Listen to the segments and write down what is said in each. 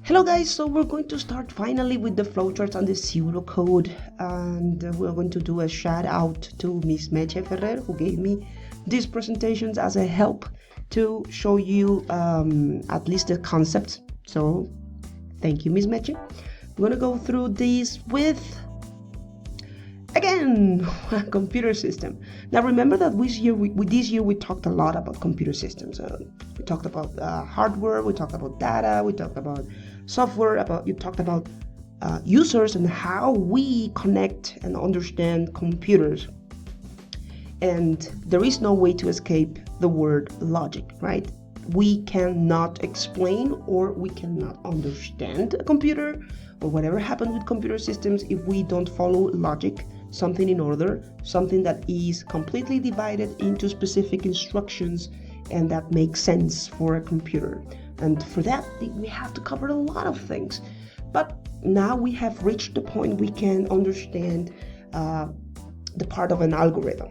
Hello guys, so we're going to start finally with the flowcharts and the pseudocode, and we're going to do a shout out to Miss Meche Ferrer, who gave me these presentations as a help to show you at least the concepts. So thank you, Miss Meche. We're gonna go through these with again a computer system. Now remember that this year we talked a lot about computer systems. We talked about hardware, we talked about data, we talked about software, you talked about users and how we connect and understand computers. And there is no way to escape the word logic, right? We cannot explain or we cannot understand a computer or whatever happened with computer systems if we don't follow logic, something in order, something that is completely divided into specific instructions and that makes sense for a computer. And for that, we have to cover a lot of things. But now we have reached the point we can understand the part of an algorithm.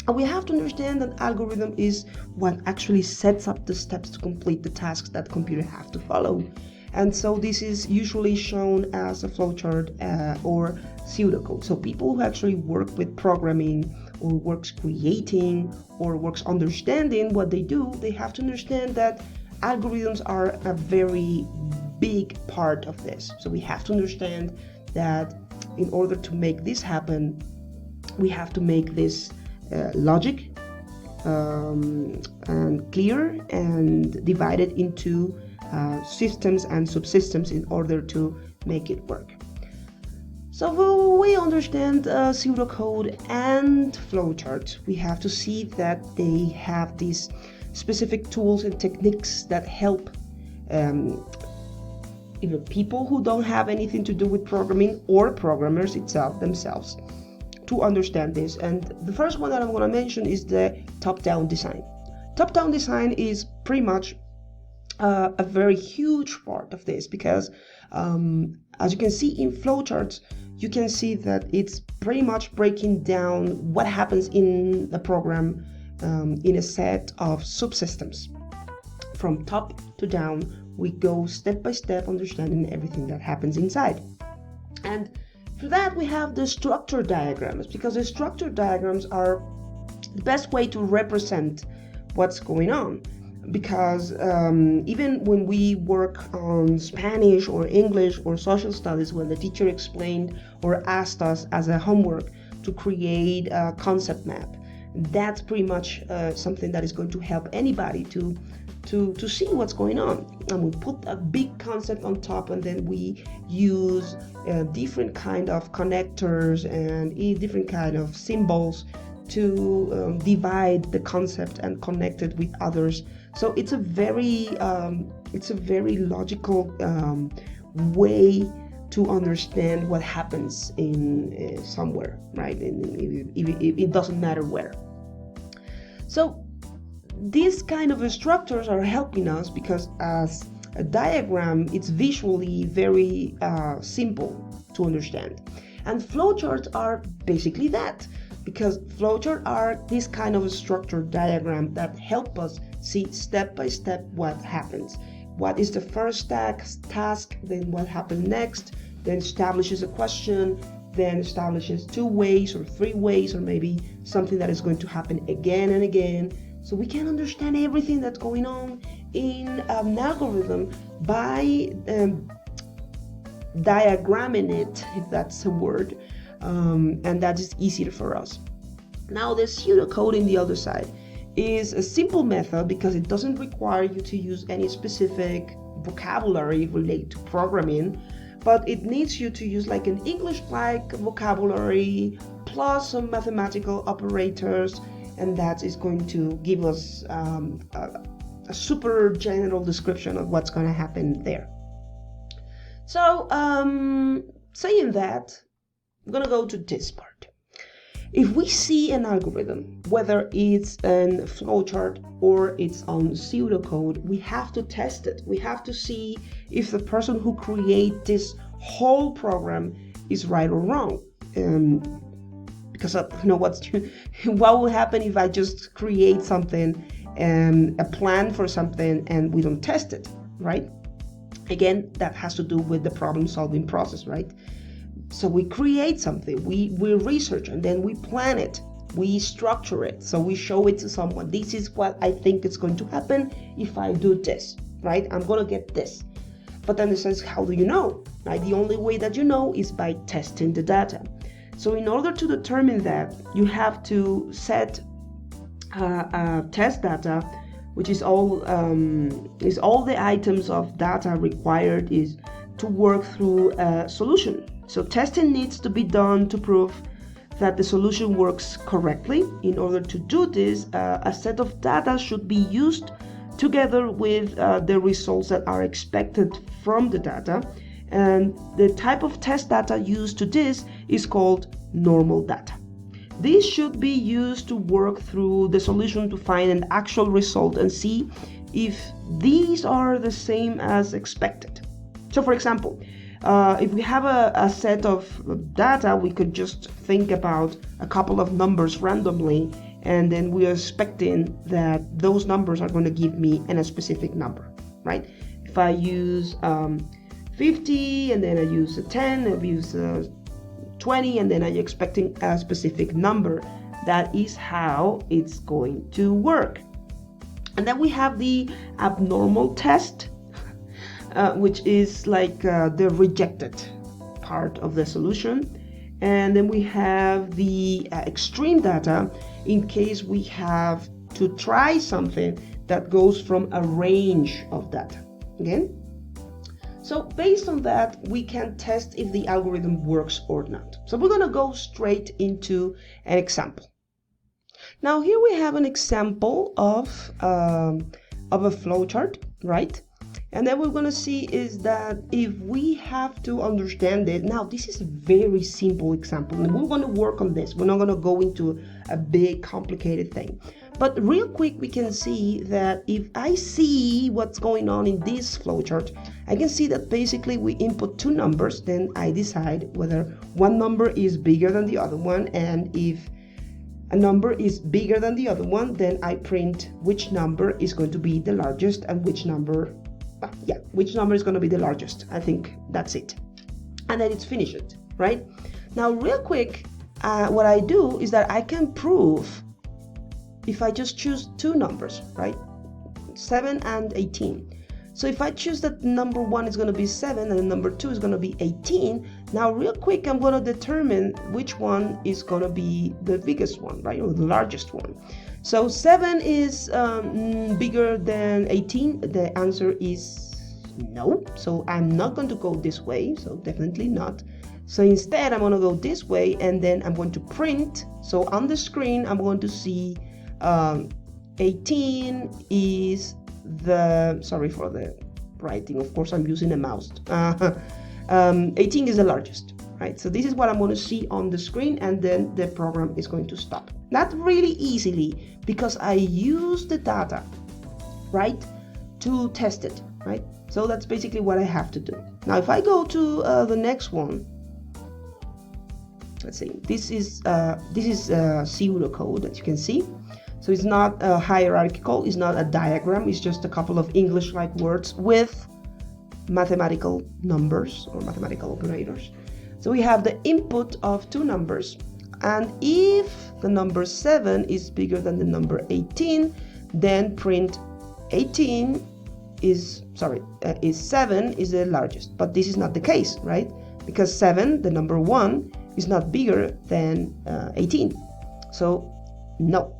And we have to understand that algorithm is what actually sets up the steps to complete the tasks that computer have to follow. And so this is usually shown as a flowchart or pseudocode. So people who actually work with programming or works creating or works understanding what they do, they have to understand that algorithms are a very big part of this. So we have to understand that in order to make this happen, we have to make this logic and clear and divided into systems and subsystems in order to make it work. So we understand pseudocode and flowcharts. We have to see that they have these specific tools and techniques that help either people who don't have anything to do with programming or programmers themselves to understand this. And the first one that I'm going to mention is the top-down design. Top-down design is pretty much a very huge part of this because as you can see in flowcharts, you can see that it's pretty much breaking down what happens in the program in a set of subsystems. From top to down, we go step by step understanding everything that happens inside. And for that, we have the structure diagrams, because the structure diagrams are the best way to represent what's going on. Because even when we work on Spanish or English or social studies, when the teacher explained or asked us as a homework to create a concept map, that's pretty much something that is going to help anybody to see what's going on. And we put a big concept on top, and then we use different kind of connectors and different kind of symbols to divide the concept and connect it with others. So it's a very logical way to understand what happens in somewhere, right? It doesn't matter where. So these kind of structures are helping us because as a diagram, it's visually very simple to understand. And flowcharts are basically that, because flowcharts are this kind of a structured diagram that help us see step by step what happens. What is the first task, then what happened next, then establishes a question, then establishes 2 ways or 3 ways, or maybe something that is going to happen again and again. So we can understand everything that's going on in an algorithm by diagramming it, if that's a word, and that is easier for us. Now the pseudocode in the other side is a simple method because it doesn't require you to use any specific vocabulary related to programming, but it needs you to use like an English-like vocabulary plus some mathematical operators, and that is going to give us a super general description of what's going to happen there. So saying that, I'm going to go to this part. If we see an algorithm, whether it's a flowchart or it's on pseudocode, we have to test it. We have to see if the person who created this whole program is right or wrong. Because what will happen if I just create something, a plan for something, and we don't test it, right? Again, that has to do with the problem solving process, right? So we create something, we research, and then we plan it, we structure it, so we show it to someone. This is what I think is going to happen if I do this, right? I'm gonna get this. But then it says, how do you know, right? The only way that you know is by testing the data. So in order to determine that, you have to set test data, which is all the items of data required is to work through a solution. So testing needs to be done to prove that the solution works correctly. In order to do this, a set of data should be used together with the results that are expected from the data. And the type of test data used to this is called normal data. This should be used to work through the solution to find an actual result and see if these are the same as expected. So for example, if we have a set of data, we could just think about a couple of numbers randomly, and then we are expecting that those numbers are going to give me a specific number, right? If I use 50 and then I use a 10, I use 20, and then I'm expecting a specific number. That is how it's going to work. And then we have the abnormal test, which is like the rejected part of the solution. And then we have the extreme data in case we have to try something that goes from a range of data. Again, so based on that, we can test if the algorithm works or not. So we're going to go straight into an example. Now here we have an example of a flowchart, right? And then we're going to see is that if we have to understand it. Now this is a very simple example, and we're going to work on this. We're not going to go into a big complicated thing. But real quick, we can see that if I see what's going on in this flowchart, I can see that basically we input two numbers, then I decide whether one number is bigger than the other one, and if a number is bigger than the other one, then I print which number is going to be the largest and which number is going to be the largest. I think that's it. And then it's finished, right? Now, real quick, what I do is that I can prove if I just choose two numbers, right? 7 and 18. So if I choose that number 1 is going to be 7 and number 2 is going to be 18, now real quick I'm going to determine which one is going to be the biggest one, right? Or the largest one. So 7 is bigger than 18. The answer is no. So I'm not going to go this way, so definitely not. So instead I'm going to go this way, and then I'm going to print. So on the screen I'm going to see 18 is the, sorry for the writing, of course I'm using a mouse. 18 is the largest, right? So this is what I'm going to see on the screen, and then the program is going to stop. Not really easily, because I use the data, right, to test it, right? So that's basically what I have to do. Now if I go to the next one, let's see, this is pseudocode, as you can see. So it's not hierarchical, it's not a diagram, it's just a couple of English-like words with mathematical numbers or mathematical operators. So we have the input of two numbers, and if the number 7 is bigger than the number 18, then print 18 is 7 is the largest. But this is not the case, right? Because 7, the number 1, is not bigger than 18. So no.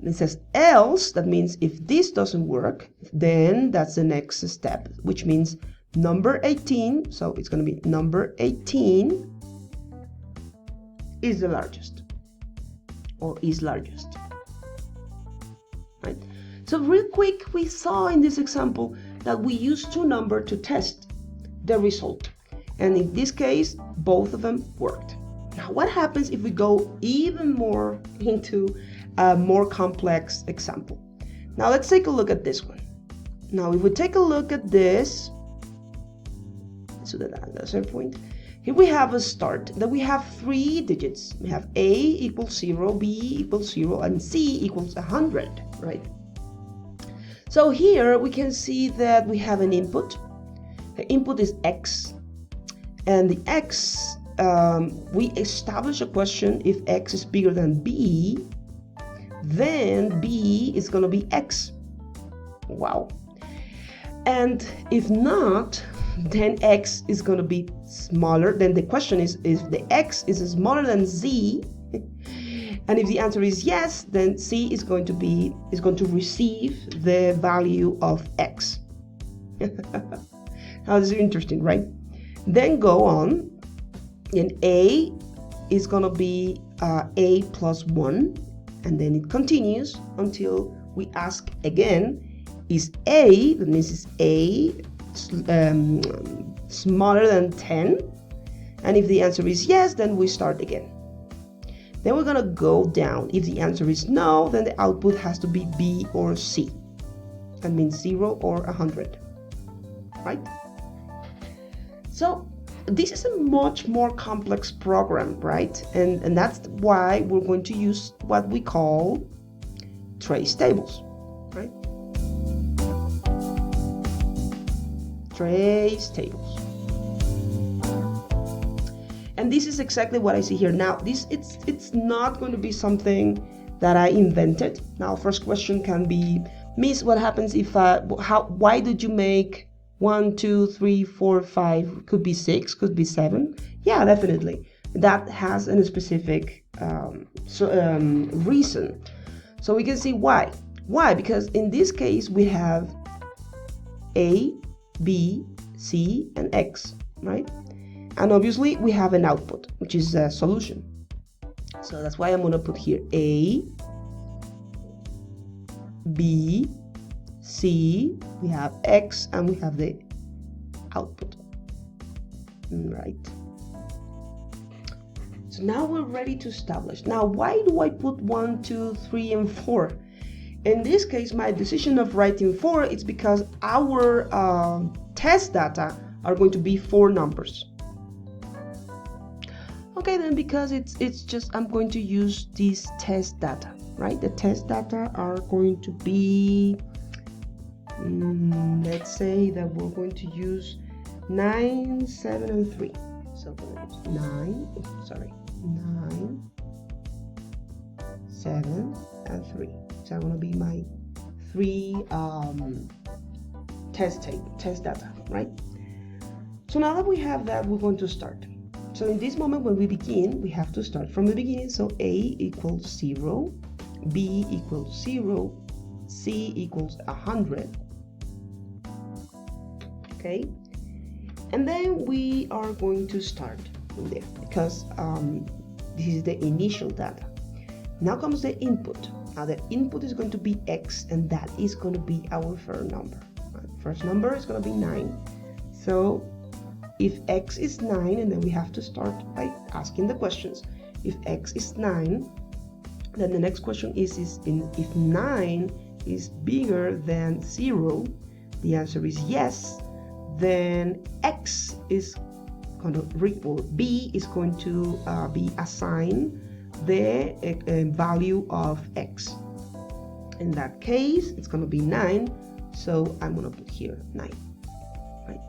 It says else, that means if this doesn't work, then that's the next step, which means number 18, so it's going to be number 18 is the largest, or is largest, right? So real quick, we saw in this example that we use two numbers to test the result, and in this case both of them worked. Now what happens if we go even more into a more complex example? Now let's take a look at this one. Now if we take a look at this, so that's our point. Here we have a start that we have 3 digits. We have A equals 0, B equals 0, and C equals 100, right? So here we can see that we have an input. The input is x, and the x, we establish a question. If x is bigger than b, then b is going to be x. Wow. And if not, then x is going to be smaller. Then the question is, if the x is smaller than z, and if the answer is yes, then c is going to receive the value of x. Now this is interesting, right? Then go on, and a is going to be a plus 1, and then it continues until we ask again, is a, that means is a smaller than 10? And if the answer is yes, then we start again. Then we're going to go down. If the answer is no, then the output has to be b or c. That means 0 or 100, right? So this is a much more complex program, right? And that's why we're going to use what we call trace tables, right? Trace tables. And this is exactly what I see here. Now, it's not going to be something that I invented. Now, first question can be, Miss, what happens if why did you make 1, 2, 3, 4, 5? Could be 6, could be 7. Yeah, definitely. That has a specific reason. So we can see why. Why? Because in this case we have A, B, C, and X, right? And obviously we have an output, which is a solution. So that's why I'm going to put here A, B, C, we have X, and we have the output, right? So now we're ready to establish. Now, why do I put 1, 2, 3, and 4? In this case, my decision of writing 4 is because our test data are going to be 4 numbers. Okay, then because it's just, I'm going to use this test data, right? The test data are going to be, let's say that we're going to use 9, 7, and 3. So 9, 7, and 3. So I'm going to be my 3 test data, right? So now that we have that, we're going to start. So in this moment when we begin, we have to start from the beginning. So A equals 0, B equals 0, C equals 100. Okay, and then we are going to start from there because this is the initial data. Now comes the input. Now the input is going to be X, and that is going to be our first number. First number is going to be 9. So if X is 9, and then we have to start by asking the questions. If X is 9, then the next question is if 9 is bigger than 0, the answer is yes, then X is going to, or B is going to be assigned the value of X. In that case, it's going to be 9, so I'm going to put here 9. Right?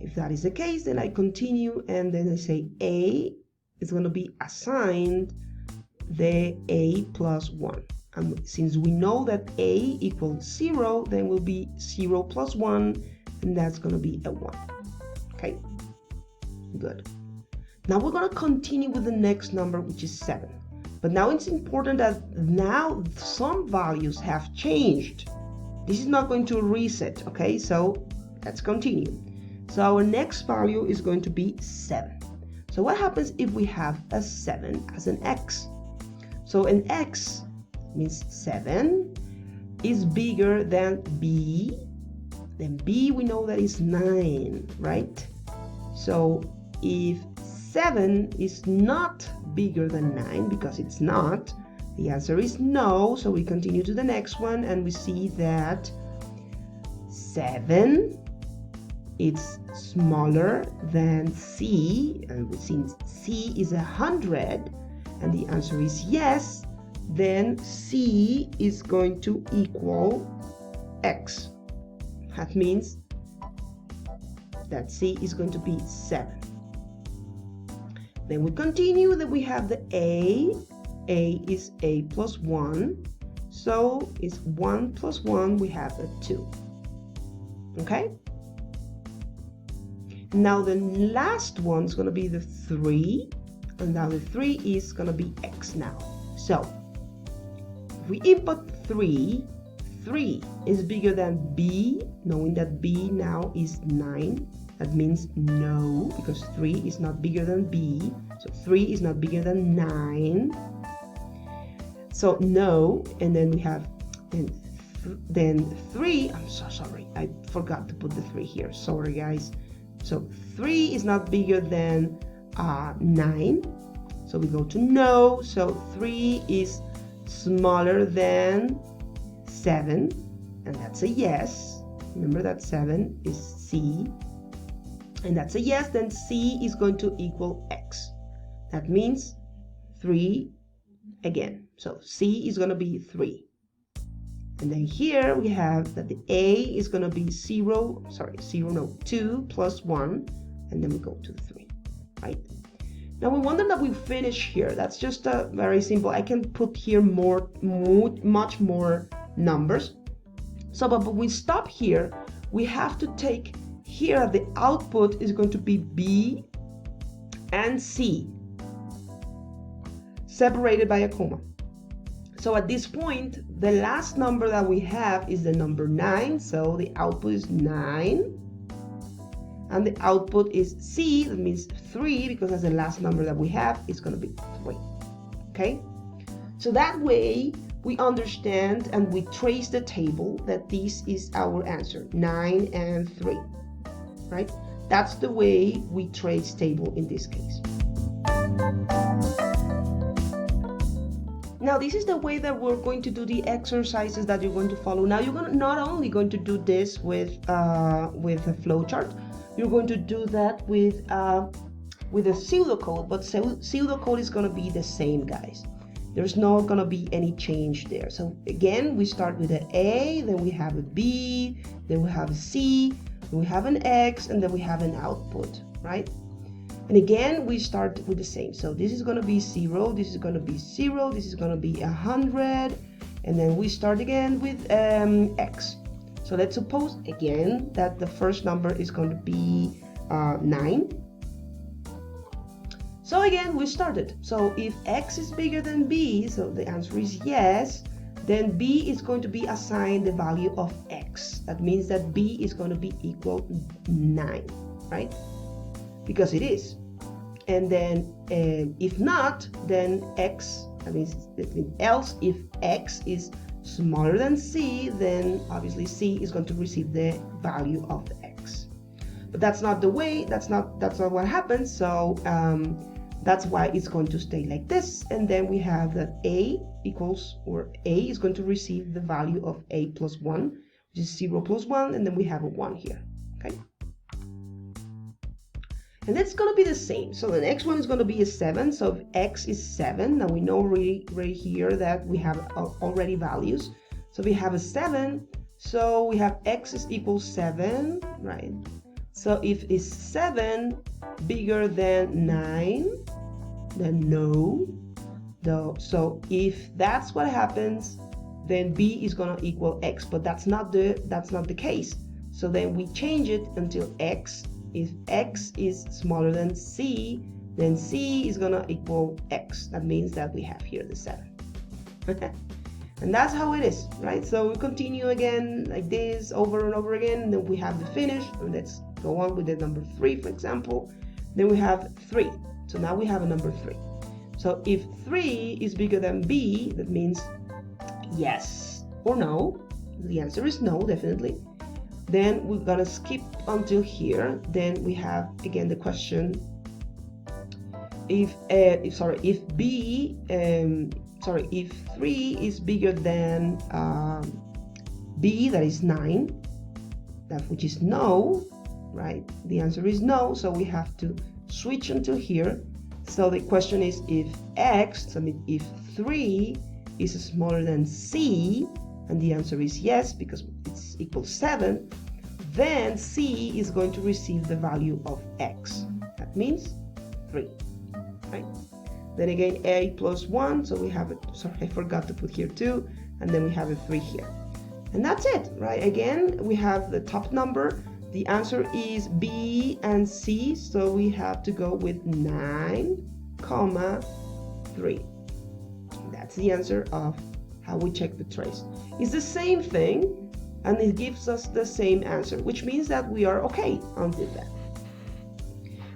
If that is the case, then I continue, and then I say A is going to be assigned the A plus 1. And since we know that A equals 0, then will be 0 plus 1, and that's going to be a 1. Okay, good. Now we're going to continue with the next number, which is 7. But now it's important that now some values have changed. This is not going to reset, okay? So let's continue. So our next value is going to be 7. So what happens if we have a 7 as an X? So an X means 7 is bigger than B. Then B, we know that is 9, right? So if 7 is not bigger than 9, because it's not, the answer is no. So we continue to the next one, and we see that 7 it's smaller than C, and since C is 100, and the answer is yes, then C is going to equal X. That means that C is going to be 7. Then we continue, that we have the A. A is A plus 1. So it's 1 plus 1, we have a 2. Okay? Now the last one is going to be the 3. And now the 3 is going to be X now. So if we input 3, 3 is bigger than B, knowing that B now is 9. That means no, because 3 is not bigger than B. So 3 is not bigger than 9. So no, and then we have then 3. I'm so sorry, I forgot to put the 3 here. Sorry, guys. So 3 is not bigger than 9. So we go to no. So 3 is smaller than 7, and that's a yes. Remember that 7 is C, and that's a yes. Then C is going to equal X. That means 3 again. So C is going to be 3. And then here we have that the A is going to be 2 plus 1, and then we go to 3, right? Now we wonder that we finish here. That's just very simple. I can put here much more numbers. So, but we stop here. We have to take here the output is going to be B and C, separated by a comma. So at this point, the last number that we have is the number 9. So the output is 9. And the output is C, that means 3, because that's the last number that we have. It's going to be 3. Okay? So that way, we understand and we trace the table that this is our answer, 9 and 3. Right? That's the way we trace table in this case. Now this is the way that we're going to do the exercises that you're going to follow. Now you're not only going to do this with a flowchart, you're going to do that with a pseudocode, but pseudocode is going to be the same, guys. There's not going to be any change there. So again, we start with an A, then we have a B, then we have a C, then we have an X, and then we have an output, right? And again, we start with the same. So this is going to be 0, this is going to be 0, this is going to be 100, and then we start again with X. So let's suppose again that the first number is going to be 9. So again, we started. So if X is bigger than B, so the answer is yes, then B is going to be assigned the value of X. That means that B is going to be equal 9, right? Because it is. And then if not, then X, that means else if X is smaller than C, then obviously C is going to receive the value of the X. But that's not the way, that's not what happens. So that's why it's going to stay like this. And then we have that A equals, or A is going to receive the value of A plus 1, which is 0 plus 1, and then we have a 1 here, okay? And that's going to be the same. So the next one is going to be a 7. So if X is 7, now we know right here that we have already values. So we have a 7. So we have X is equal 7, right? So if it's 7 bigger than 9, then no. So if that's what happens, then B is going to equal X. But that's not the case. So then we change it until X. If X is smaller than C, then C is going to equal X. That means that we have here the 7. And that's how it is, right? So we continue again like this over and over again. And then we have the finish. And let's go on with the number 3, for example. Then we have 3. So now we have a number 3. So if 3 is bigger than B, that means yes or no. The answer is no, definitely. Then we're gonna skip until here. Then we have again the question: if 3 is bigger than B, that is 9, that which is no, right? The answer is no. So we have to switch until here. So the question is if X, I mean if 3 is smaller than C, and the answer is yes because it's equals 7, then C is going to receive the value of X. That means 3, right? Then again, A plus 1, so we have it, sorry, I forgot to put here 2, and then we have a 3 here. And that's it, right? Again, we have the top number. The answer is B and C, so we have to go with 9, 3. That's the answer of how we check the trace. It's the same thing, and it gives us the same answer, which means that we are okay until then.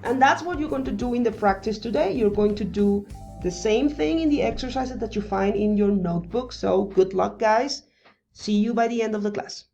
And that's what you're going to do in the practice today. You're going to do the same thing in the exercises that you find in your notebook. So good luck, guys. See you by the end of the class.